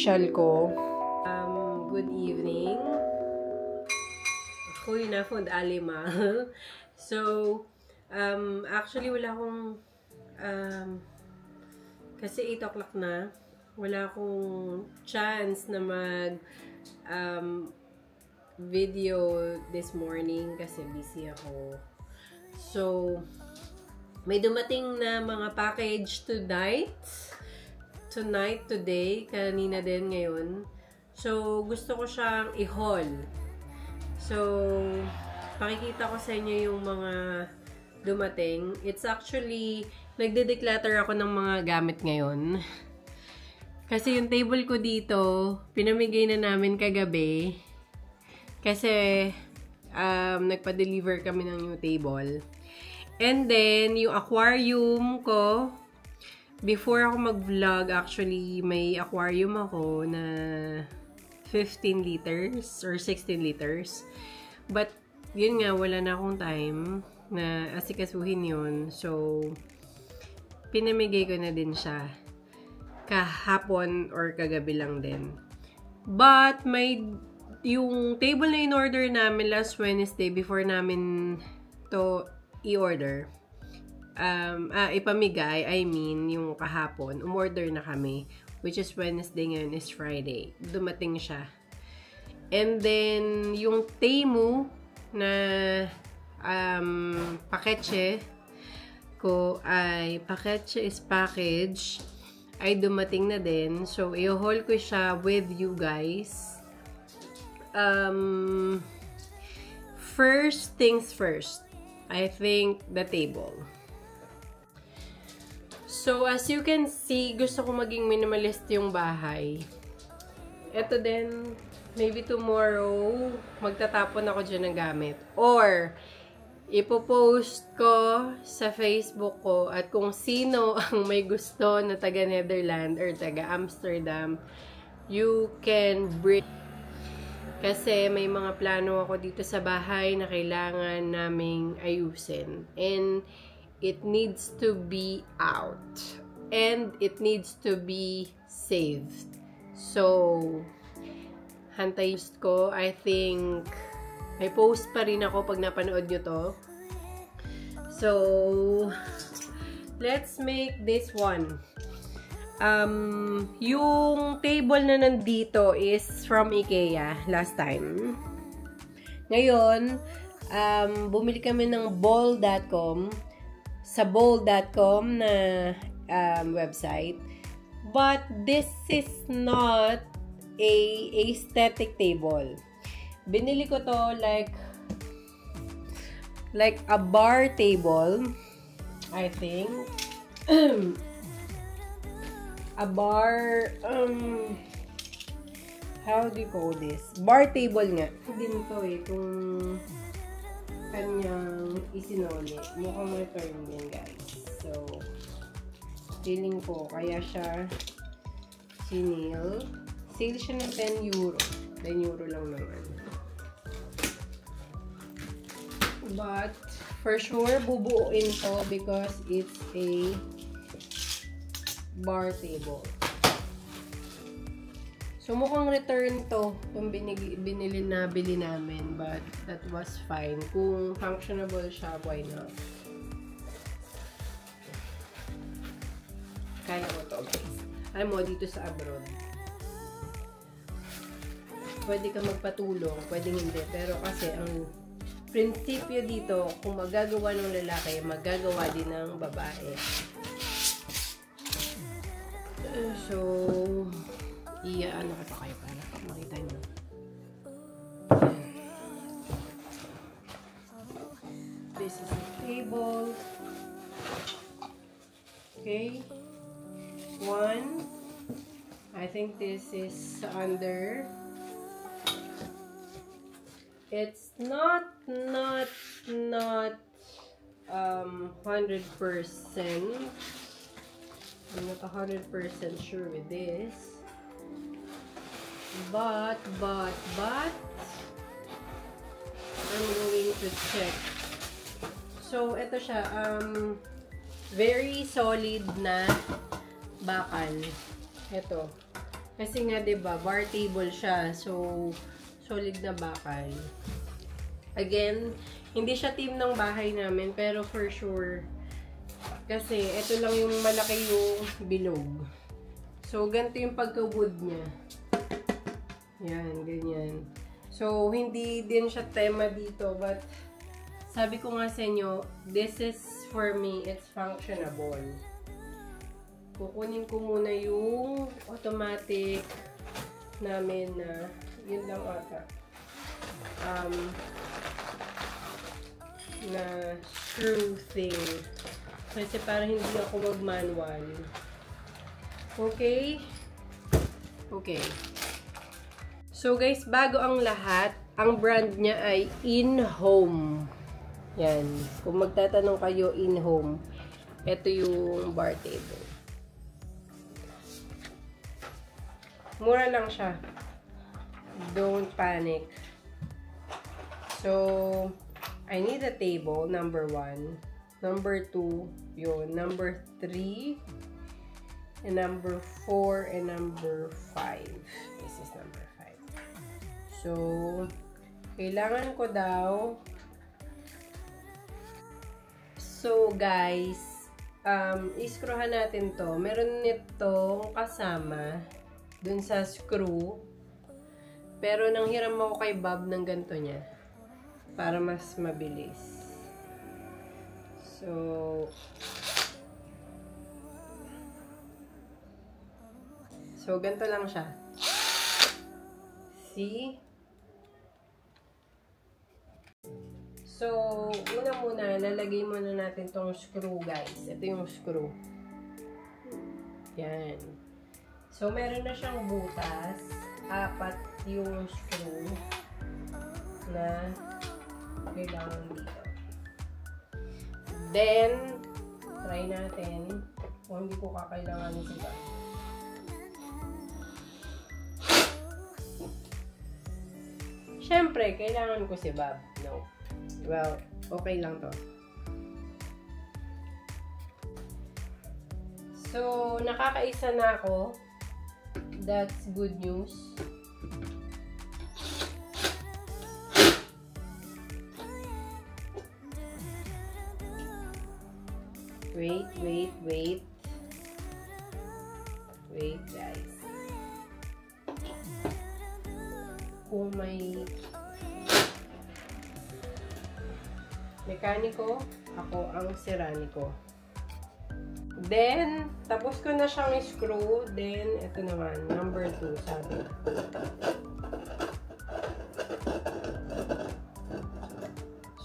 facial ko. Good evening. Ako'y na-found alima. So, actually wala akong, kasi 8 o'clock na, wala akong chance na mag, video this morning kasi busy ako. So, may dumating na mga package tonight, today, kanina din ngayon. So, gusto ko siyang i-haul. So, pakikita ko sa inyo yung mga dumating. It's actually, nagde-declutter ako ng mga gamit ngayon. Kasi yung table ko dito, pinamigay na namin kagabi. Kasi, nagpa-deliver kami ng new table. And then, yung aquarium ko, before ako mag-vlog, actually, may aquarium ako na 15 liters or 16 liters. But, yun nga, wala na akong time na asikasuhin yun. So, pinamigay ko na din siya. Kahapon or kagabi lang din. But, may yung table na in-order namin last Wednesday before namin to i-order. Ipamigay, I mean, yung kahapon, umorder na kami, which is Wednesday, ngayon is Friday. Dumating siya. And then, yung Temu na package ko ay, package is package, ay dumating na din. So, i-haul ko siya with you guys. First things first, I think the table. So, as you can see, gusto ko maging minimalist yung bahay. Ito din, maybe tomorrow, magtatapon ako dyan ng gamit. Or, ipopost ko sa Facebook ko at kung sino ang may gusto na taga Netherlands or taga Amsterdam, you can bring. Kasi may mga plano ako dito sa bahay na kailangan naming ayusin. And it needs to be out. And it needs to be saved. So, hantay ko. I think, may post pa rin ako pag napanood nyo to. So, let's make this one. Yung table na nandito is from IKEA last time. Ngayon, bumili kami ng bowl.com sa bowl.com na website. But this is not a aesthetic table. Binili ko to like a bar table, I think. A bar, how do you call this? Bar table nga. Din to eh, kung kanyang isinoli. Mukhang return din, guys. So, feeling ko, kaya siya sinil. Sale siya ng 10 euro. 10 euro lang naman. But, for sure, bubuuin ko because it's a bar table. So, mukhang return to kung binili namin. But, that was fine. Kung functionable siya, why not? Kaya ko to, guys. Alam mo, dito sa abroad, pwede ka magpatulong, pwedeng hindi. Pero kasi, ang prinsipyo dito, kung magagawa ng lalaki, magagawa din ng babae. So, ano ka pa kayo para makita nyo. This is the table. Okay. One. I think this is under. It's not 100%. I'm not 100% sure with this. But I'm going to check. So, ito siya, very solid na bakal. Ito Kasi nga, diba, bar table siya. So, solid na bakal. Again, hindi siya team ng bahay namin, pero for sure, kasi ito lang yung malaki yung bilog. So, ganito yung pagka-wood niya. Yan, ganyan. So, hindi din siya tema dito, but sabi ko nga sa inyo, this is, for me, it's functionable. Kukunin ko muna yung automatic namin na, yun lang ata, na screw thing. Kasi para hindi ako mag-manual. Okay? Okay. So guys, bago ang lahat, ang brand niya ay In-Home. Yan. Kung magtatanong kayo, In-Home. Ito yung bar table. Mura lang siya. Don't panic. So, I need a table, number 1. Number 2, yun. Number 3. And number 4 and number 5. This is number 5. So, kailangan ko daw. So, guys, iskruhan natin to. Meron nitong kasama dun sa screw. Pero nanghiram ako kay Bob ng ganito niya. Para mas mabilis. So, ganito lang siya. See? So, muna, lalagay muna natin tong screw, guys. Ito yung screw. Yan. So, meron na siyang butas. 4 yung screw na kailangan dito. Then, try natin kung hindi ko kakailanganin sila. Siyempre, kailangan ko si Bob. No. Well, okay lang to. So, nakakaisa na ako. That's good news. Wait. Wait, guys. Kung may mekaniko, ako ang siraniko. Then, tapos ko na siyang screw. Then, ito naman, number 2, sabi.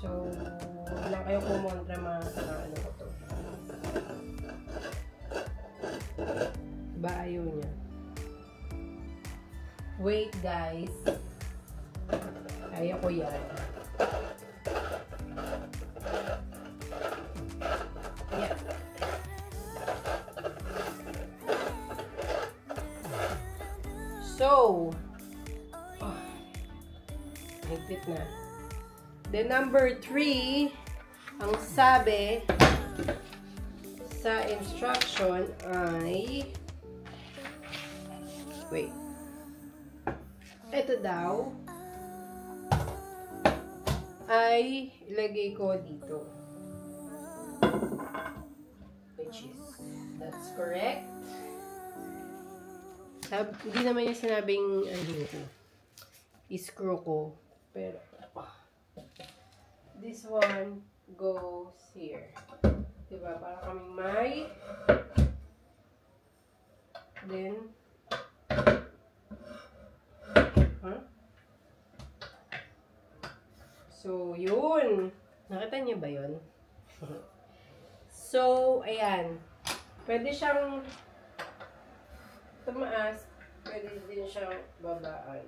So, huwag lang kayo kumontra ano ko to. Diba ayaw niya? Wait, guys. Kaya ko yan. Yeah. So, higpit na. The number 3, ang sabi sa instruction ay, wait, ito daw ay ilagay ko dito, which is, that's correct. Hindi naman yung sinabing i-screw ko, pero this one goes here. Diba? Para kaming may then so, yun. Nakita niyo ba yun? So, ayan. Pwede siyang tumaas. Pwede din siyang babaan.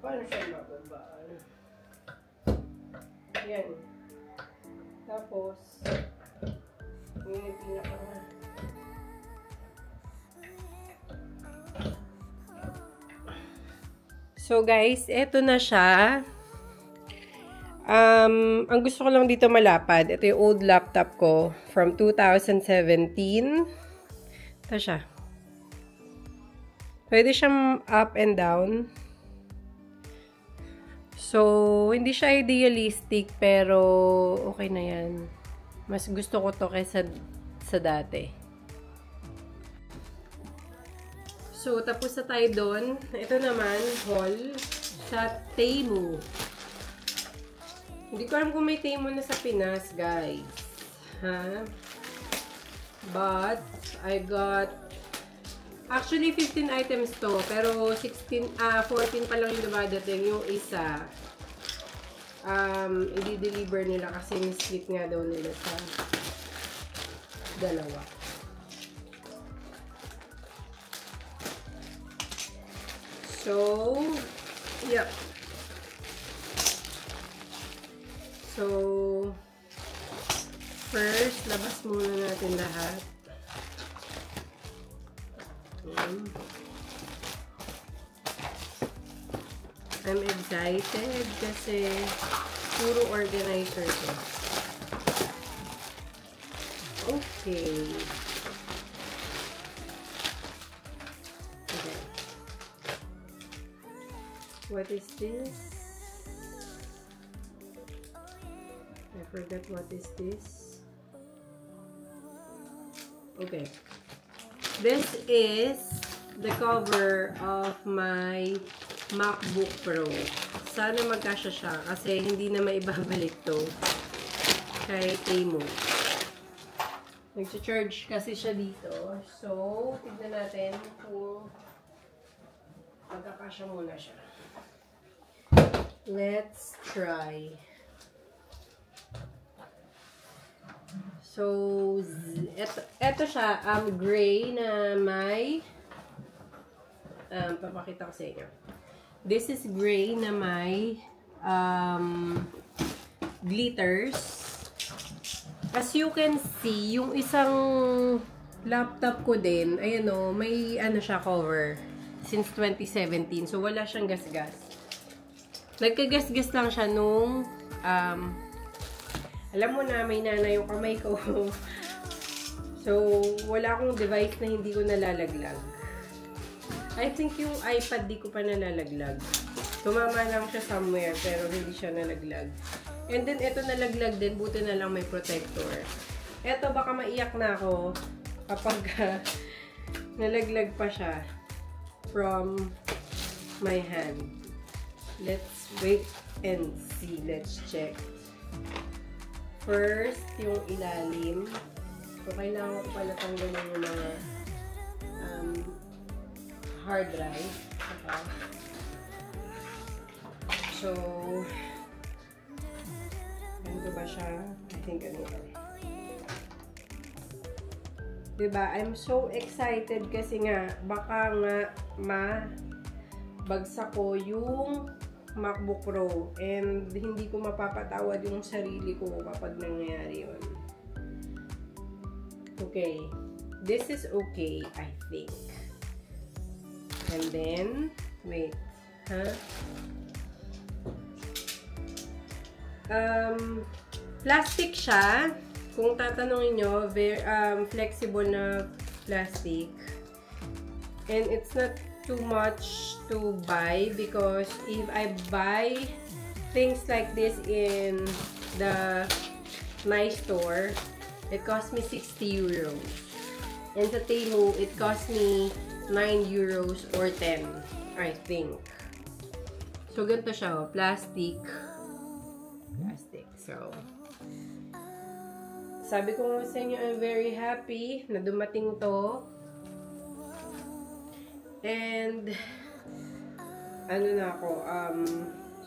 Paano siya mababaan? Ayan. Tapos, yun yung pinaka. So guys, eto na siya. Ang gusto ko lang dito malapad. Ito yung old laptop ko from 2017. Ito siya. Pwede siyang up and down. So, hindi siya idealistic, pero okay na yan. Mas gusto ko to kaysa sa dati. So, tapos na tayo doon. Ito naman, haul sa Temu. Hindi ko alam kung may Temu na sa Pinas, guys. Ha? But, I got actually 15 items to, pero 14 pa lang yung dumadating. Yung isa, i-deliver nila kasi misplit nga daw nila sa dalawa. So, yep. So, first, labas muna natin lahat. I'm excited kasi puro organizer ko. Okay. Okay. What is this? I forgot what is this. Okay. This is the cover of my MacBook Pro. Sana magkasya siya kasi hindi na maibabalik to kay Temu. Nag-charge kasi siya dito. So, tignan natin kung magkakasya muna siya. Let's try. So, eto siya, gray na may, papakita ko sa inyo. This is gray na may, glitters. As you can see, yung isang laptop ko din, ayan o, may ano siya cover since 2017. So, wala siyang gasgas. Nagkagasgas lang siya nung, alam mo na, may nana yung kamay ko. So, wala akong device na hindi ko nalalaglag. I think yung iPad di ko pa nalalaglag. Tumama lang siya somewhere, pero hindi siya nalaglag. And then, ito nalaglag din. Buti na lang may protector. Ito, baka maiyak na ako kapag nalaglag pa siya from my hand. Let's wait and see. Let's check. First, yung ilalim. So, kailangan ko pala tanggalin yung mga hard drive. So, ganito ba siya? I think ganito. Diba? I'm so excited kasi nga, baka nga mabagsak ko yung MacBook Pro and hindi ko mapapatawad yung sarili ko kapag nangyayari yun. Okay. This is okay, I think. And then, wait. Huh? Plastic siya. Kung tatanungin nyo, very, flexible na plastic. And it's not too much to buy because if I buy things like this in the nice store, it cost me 60 euros. And sa Temu, it cost me 9 euros or 10, I think. So, ganito siya, oh, plastic. So, sabi ko nga sa inyo, I'm very happy na dumating to. And, ano na ako,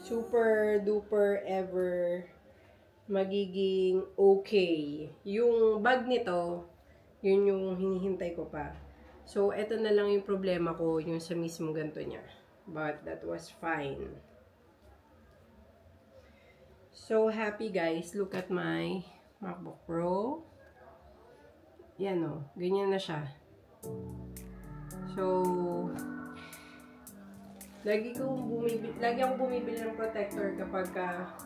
super duper ever magiging okay. Yung bag nito, yun yung hinihintay ko pa. So, eto na lang yung problema ko, yung sa mismo ganito niya. But, that was fine. So, happy guys. Look at my MacBook Pro. Yan o. Ganyan na siya. So, lagi akong bumibili ng protector kapag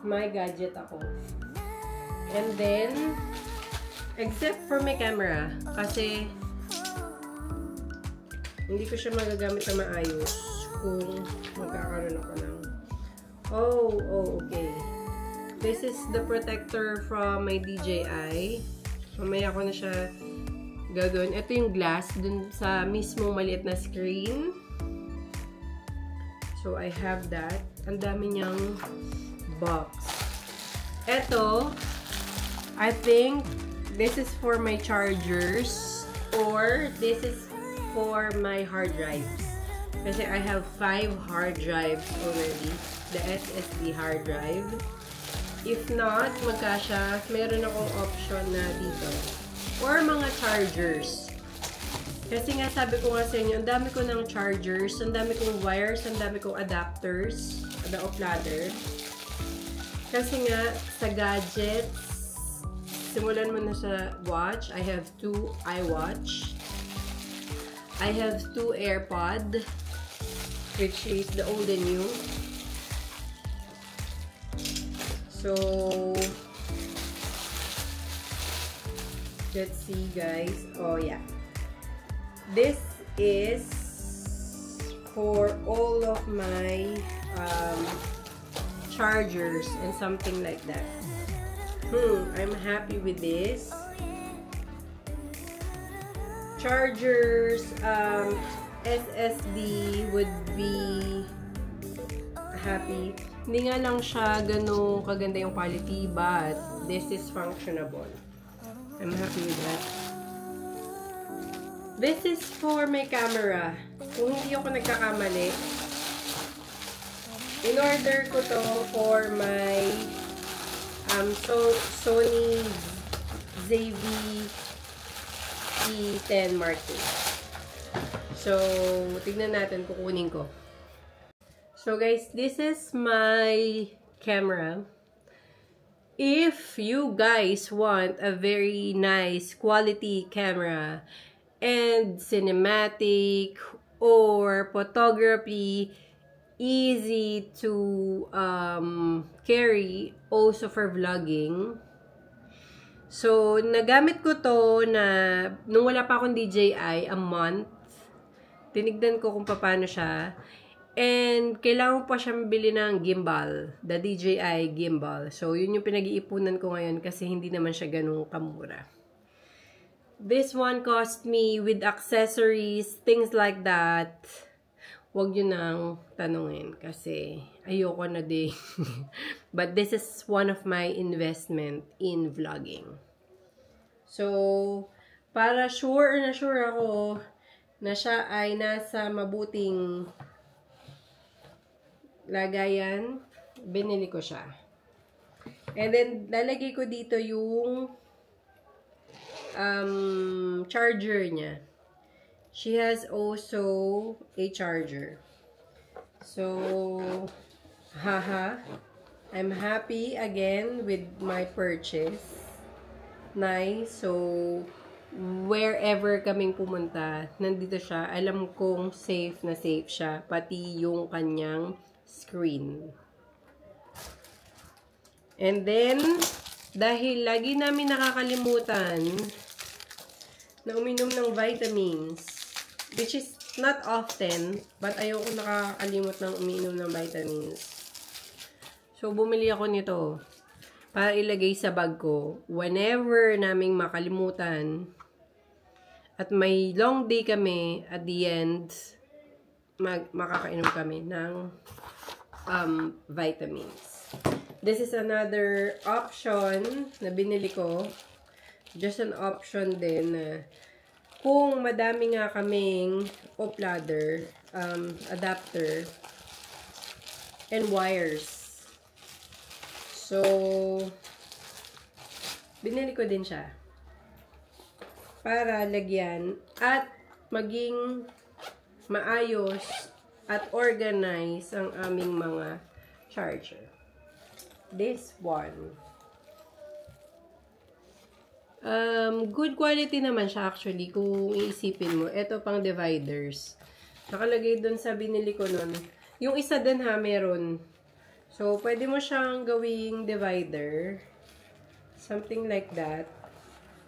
may gadget ako. And then, except for my camera. Kasi, Hindi ko siya magagamit na maayos kung magkakaroon ako ng... Oh, okay. This is the protector from my DJI. Mamaya ko na siya gagawin. Ito yung glass dun sa mismong maliit na screen. So, I have that. Ang dami niyang box. Ito, I think this is for my chargers or this is for my hard drives. Kasi I have 5 hard drives already. The SSD hard drive. If not, magkasya, meron akong option na dito. Or mga chargers. Kasi nga sabi ko nga sa inyo, ang dami ko ng chargers, ang dami kong wires, ang dami kong adapters, o ladder. Kasi nga, sa gadgets, simulan mo na sa watch. I have 2 iWatch. I have 2 AirPod, which is the old and new. So, let's see guys. Oh yeah. This is for all of my chargers and something like that. I'm happy with this. Chargers, SSD would be happy. Hindi nga lang siya ganun kaganda yung quality, but this is functionable. I'm happy with that. This is for my camera. Kung hindi ako nagkakamali, in order ko to for my Sony ZV-E10 Mark II. So, tignan natin, kukunin ko. So guys, this is my camera. If you guys want a very nice quality camera and cinematic or photography, easy to carry, also for vlogging. So, nagamit ko to na nung wala pa akong DJI, a month. Tinignan ko kung paano siya. And, kailangan pa siya mabili ng gimbal. The DJI gimbal. So, yun yung pinag-iipunan ko ngayon kasi hindi naman siya ganun kamura. This one cost me with accessories, things like that. Huwag nyo nang tanungin kasi ayoko na din. But this is one of my investment in vlogging. So, para sure na sure ako na siya ay nasa mabuting lagayan, binili ko siya. And then, lalagay ko dito yung charger niya. She has also a charger. So, haha. I'm happy again with my purchase. Nice. So, wherever kaming pumunta, nandito siya. Alam kong safe na safe siya. Pati yung kanyang screen. And then, dahil lagi namin nakakalimutan na uminom ng vitamins, which is not often, but ayoko nakakalimot ng uminom ng vitamins. So, bumili ako nito para ilagay sa bag ko. Whenever naming makalimutan at may long day kami, at the end, makakainom kami ng vitamins. This is another option na binili ko. Just an option din na kung madami nga kaming ladder, adapter, and wires. So, binili ko din siya para lagyan at maging maayos at organize ang aming mga charger. This one. Good quality naman siya actually kung iisipin mo. Ito pang dividers. Nakalagay dun sa binili ko nun. Yung isa din ha, meron. So, pwede mo siyang gawing divider. Something like that.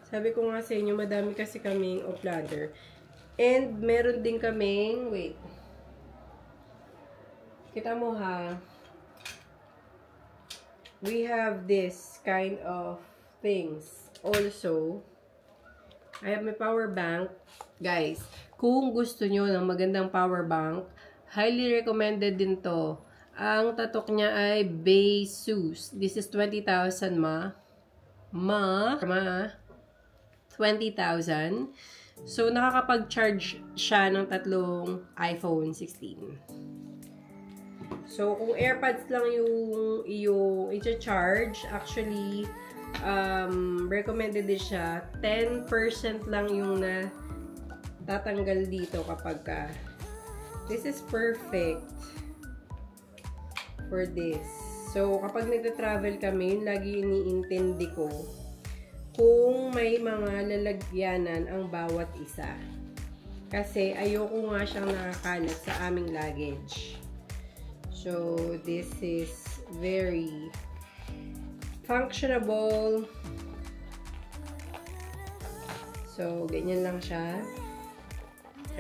Sabi ko nga sa inyo, madami kasi kaming ladder. And meron din kaming, wait. Kita mo ha. We have this kind of things. Also, I have my power bank. Guys, kung gusto nyo ng magandang power bank, highly recommended din to. Ang tatok niya ay Baseus. This is 20,000 20,000. So, nakakapag-charge siya ng tatlong iPhone 16. So, kung AirPods lang yung i-charge, actually, recommended din siya. 10% lang yung tatanggal dito kapag this is perfect for this. So, kapag nagta-travel kami, lagi iniintindi ko kung may mga lalagyanan ang bawat isa. Kasi ayoko nga siyang nakakalat sa aming luggage. So, this is very functionable. So, ganyan lang siya.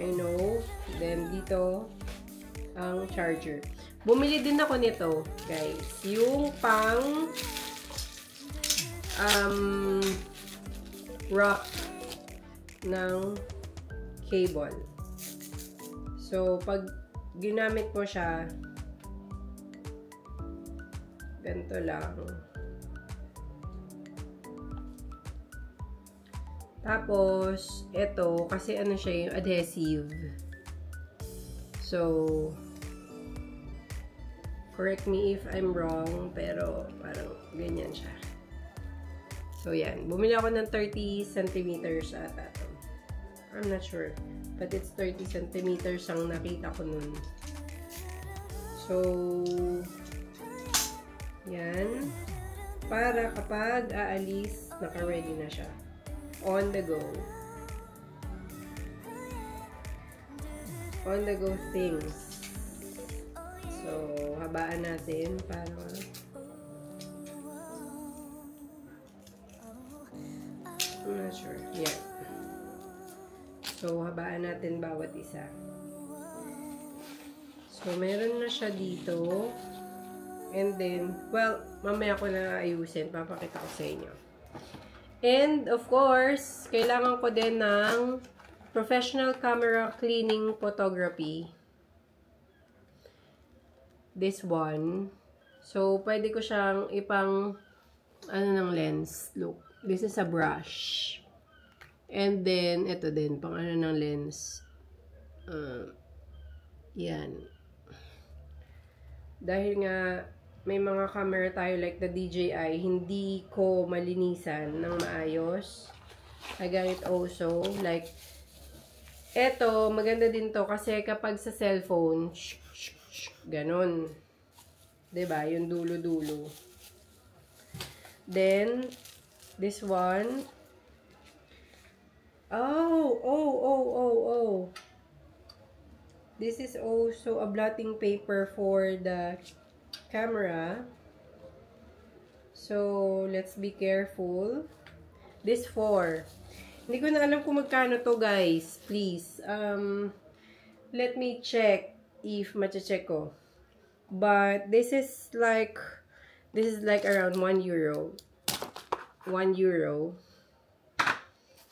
I know. Then, dito, ang charger. Bumili din ako nito, guys. Yung pang wrap ng cable. So, pag ginamit mo siya, ganito lang. Tapos, ito, kasi ano siya yung adhesive. So, correct me if I'm wrong, pero parang ganyan siya. So, yan. Bumili ako ng 30 centimeters ata to. I'm not sure. But it's 30 centimeters ang nakita ko nun. So, yan. Para kapag aalis, naka-ready na siya. On the go. On the go things. So, habaan natin para I'm not sure. Yeah. So, habaan natin bawat isa. So, meron na siya dito. And then, well, mamaya ko na ayusin. Papakita ko sa inyo. And, of course, kailangan ko din ng professional camera cleaning photography. This one. So, pwede ko siyang ipang, ng lens. Look. This is a brush. And then, ito din, pang ng lens. Yan. Dahil nga, may mga camera tayo like the DJI, hindi ko malinisan ng maayos. I got it also. Like, eto, maganda din to kasi kapag sa cellphone, ganon. Diba? Yung dulo-dulo. Then, this one. Oh. This is also a blotting paper for the camera. So, let's be careful. This 4. Hindi ko na alam kung magkano to, guys. Please. Let me check if mache-check ko. But, this is like around €1. €1.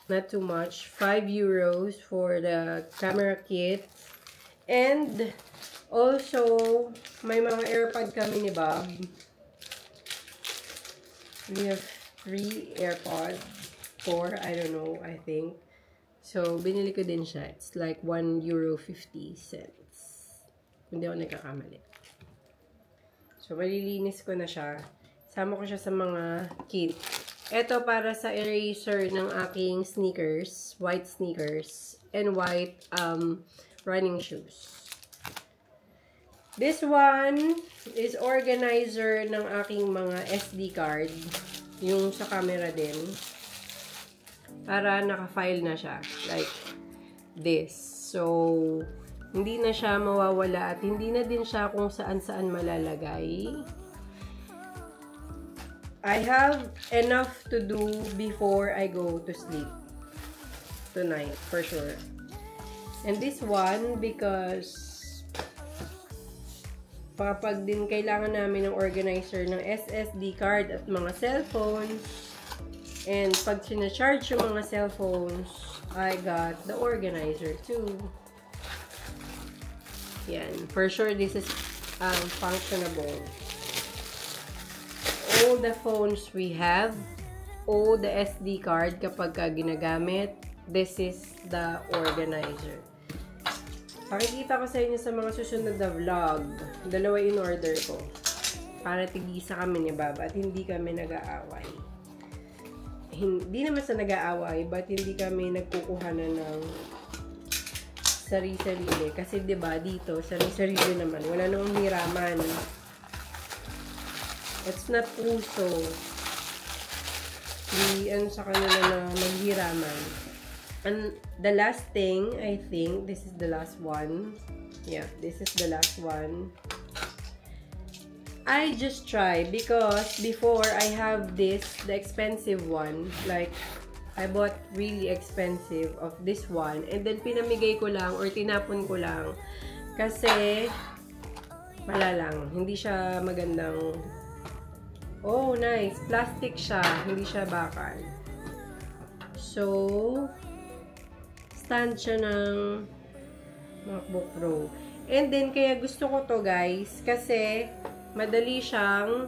Not too much. €5 for the camera kit. And, also, may mga AirPod kami ni Bob. We have 3 AirPods. 4, I don't know, I think. So, binili ko din siya. It's like €1.50. Hindi ako nagkakamali. So, malilinis ko na siya. Sama ko siya sa mga kit. Ito para sa eraser ng aking sneakers. White sneakers. And white running shoes. This one is organizer ng aking mga SD card. Yung sa camera din. Para naka-file na siya. Like this. So, hindi na siya mawawala at hindi na din siya kung saan-saan malalagay. I have enough to do before I go to sleep. Tonight, for sure. And this one, because kapag din kailangan namin ng organizer ng SSD card at mga cellphones, and pag sinacharge yung mga cellphones, I got the organizer too. Yan. For sure, this is functionable. All the phones we have, all the SD card kapag ginagamit, this is the organizer. Pakikita ko sa inyo sa mga susunod na vlog. Dalawa in order ko. Para tigisa kami ni Baba at hindi kami nag-aaway. Hindi naman sa nag-aaway, but hindi kami nagkukuhanan ng sarili-sarili. Kasi diba dito, sarili-sarili naman. Wala nang hiraman. It's not uso. Sa kanila na maghiraman. And the last thing, I think, this is the last one. Yeah, this is the last one. I just try because before I have this, the expensive one. Like, I bought really expensive of this one. And then, pinamigay ko lang or tinapon ko lang. Kasi, wala lang. Hindi siya magandang... Oh, nice. Plastic siya. Hindi siya bakal. So, stand siya ng MacBook Pro. And then, kaya gusto ko to guys. Kasi, madali siyang,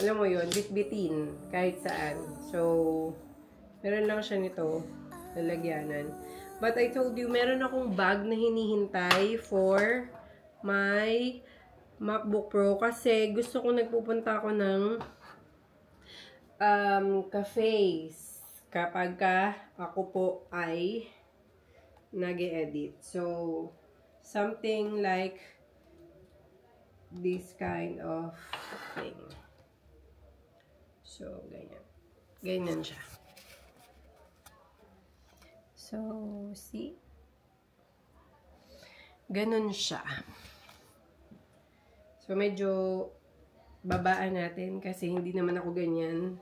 alam mo yun, bitbitin. Kahit saan. So, meron lang siya nito. Lalagyanan. But I told you, meron akong bag na hinihintay for my MacBook Pro kasi gusto ko nagpupunta ako ng cafes kapag ako po ay nag-edit. So, something like this kind of thing. So, ganyan. Ganyan siya. So, see? Ganun siya. So, medyo babaan natin kasi hindi naman ako ganyan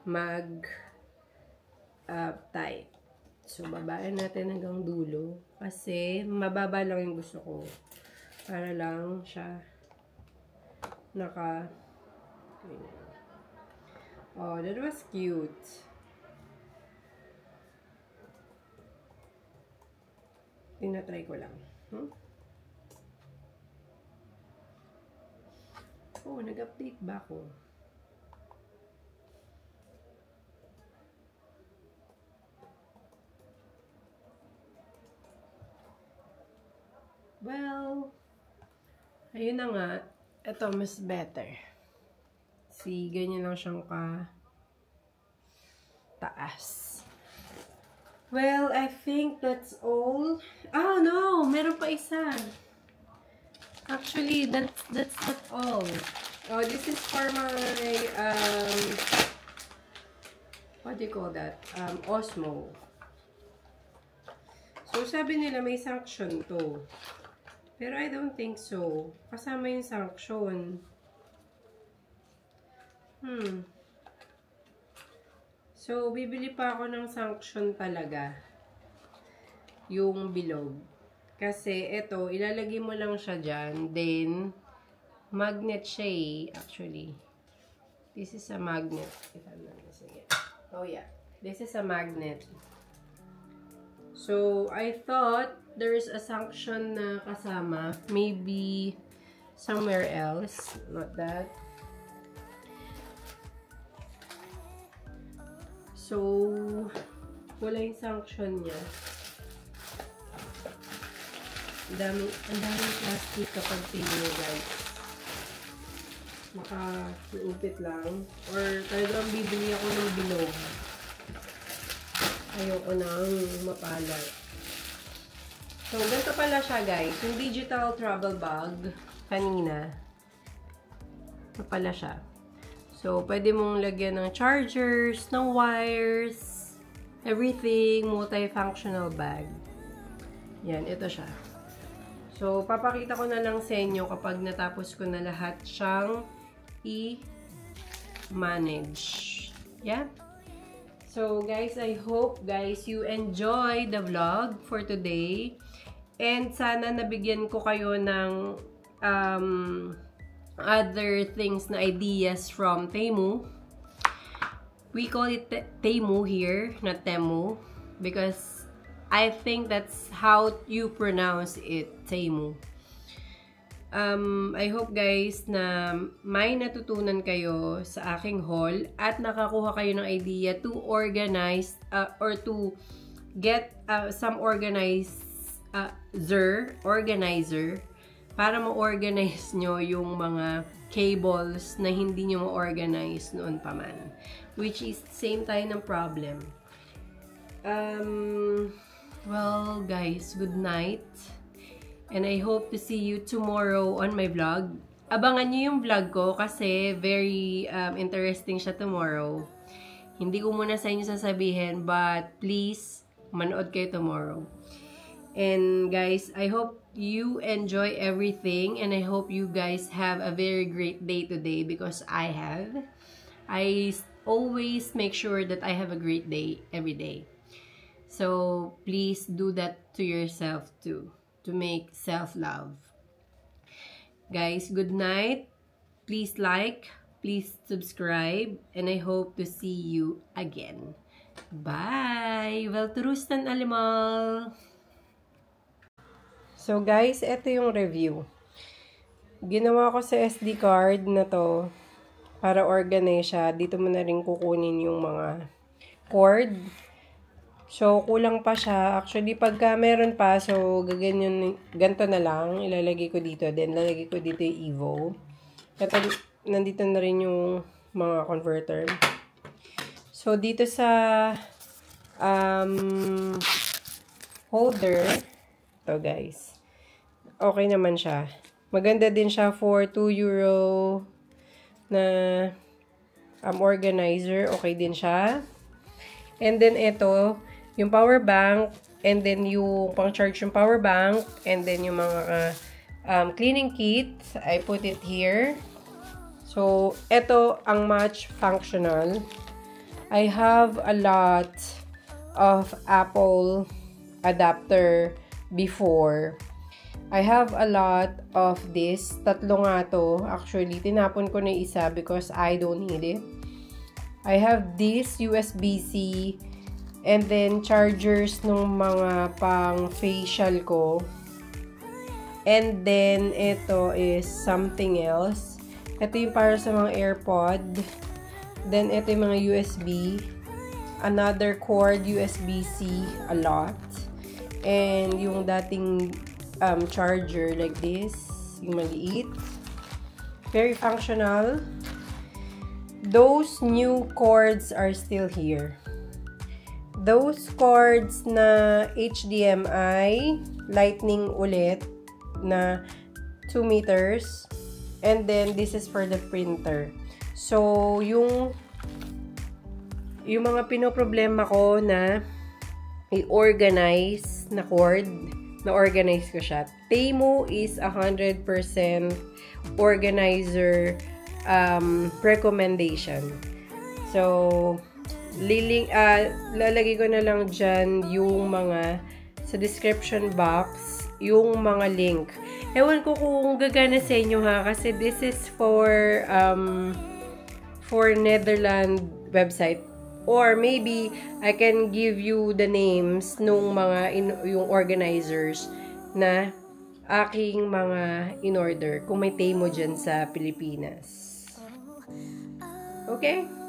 mag-type. So, babaan natin hanggang dulo kasi mababa lang yung gusto ko. Para lang siya naka... Oh, that was cute. Tinatry ko lang. Oh, nag-update ba ako? Well, ayun na nga. Ito, mas better. See, ganyan lang siyang taas. Well, I think that's all. Oh, no! Meron pa isa. Actually, that's not all. Oh, this is for my, what do you call that? Osmo. So, sabi nila may sanction to. Pero I don't think so. Kasama yung sanction. So, bibili pa ako ng sanction talaga. Yung bilog. Kasi, ito, ilalagay mo lang siya dyan. Then, magnet siya actually. This is a magnet. If I'm not mistaken. Oh, yeah. This is a magnet. So, I thought there's a sanction na kasama. Maybe somewhere else. Not that. So, wala yung sanction niya. Ang daming plastic kapag tingin, guys. Maka-iupit lang. Or talagang bibili ako ng bilog. Ayoko nang mapalat. So, ganito pala siya, guys. Yung digital travel bag, kanina, ito pala siya. So, pwede mong lagyan ng chargers, ng wires, everything, multifunctional bag. Yan, ito siya. So, papakita ko na lang sa inyo kapag natapos ko na lahat siyang i-manage. Yeah? So, guys, I hope, guys, you enjoy the vlog for today. And sana nabigyan ko kayo ng other things na ideas from Temu. We call it Temu here, not Temu. Because I think that's how you pronounce it, Temu. I hope guys na may natutunan kayo sa aking haul at nakakuha kayo ng idea to organize or to get some organizer para ma-organize nyo yung mga cables na hindi nyo ma-organize noon pa man. Which is same tayo ng problem. Well guys, good night. And I hope to see you tomorrow on my vlog. Abangan nyo yung vlog ko kasi very interesting siya tomorrow. Hindi ko muna sa inyo sasabihin, but please, manood kayo tomorrow. And guys, I hope you enjoy everything and I hope you guys have a very great day today because I have. I always make sure that I have a great day every day. So, please do that to yourself too. To make self-love. Guys, good night. Please like, please subscribe, and I hope to see you again. Bye! Welterustan allemal! So guys, ito yung review. Ginawa ko sa SD card na to para organize siya. Dito mo na rin kukunin yung mga cord. So, kulang pa siya. Actually, pagka meron pa, so, gaganyan, ganito na lang. Ilalagay ko dito. Then, lalagay ko dito yung Evo. Ito, nandito na rin yung mga converter. So, dito sa holder, ito guys. Okay naman siya. Maganda din siya for 2 euro na organizer. Okay din siya. And then, ito, yung power bank, and then yung pang-charge yung power bank, and then yung mga cleaning kit, I put it here. So, ito ang much functional. I have a lot of Apple adapter before. I have a lot of this. Tatlo nga to. Actually, tinapon ko na isa because I don't need it. I have this USB-C and then chargers nung mga pang facial ko. And then ito is something else. Ito yung para sa mga AirPod. Then ito yung mga USB. Another cord USB-C, a lot. And yung dating charger like this, yung maliit. Very functional. Those new cords are still here. Those cords na HDMI, lightning ulit, na 2 meters. And then, this is for the printer. So, yung mga pinoproblema ko na i-organize na cord, na-organize ko siya. Temu is 100% organizer recommendation. So, lalagay ko na lang dyan yung mga sa description box, yung mga link. Ewan ko kung gagana sa inyo ha, kasi this is for Netherlands website. Or maybe I can give you the names nung mga yung organizers na aking mga in-order kung may Temu dyan sa Pilipinas. Okay?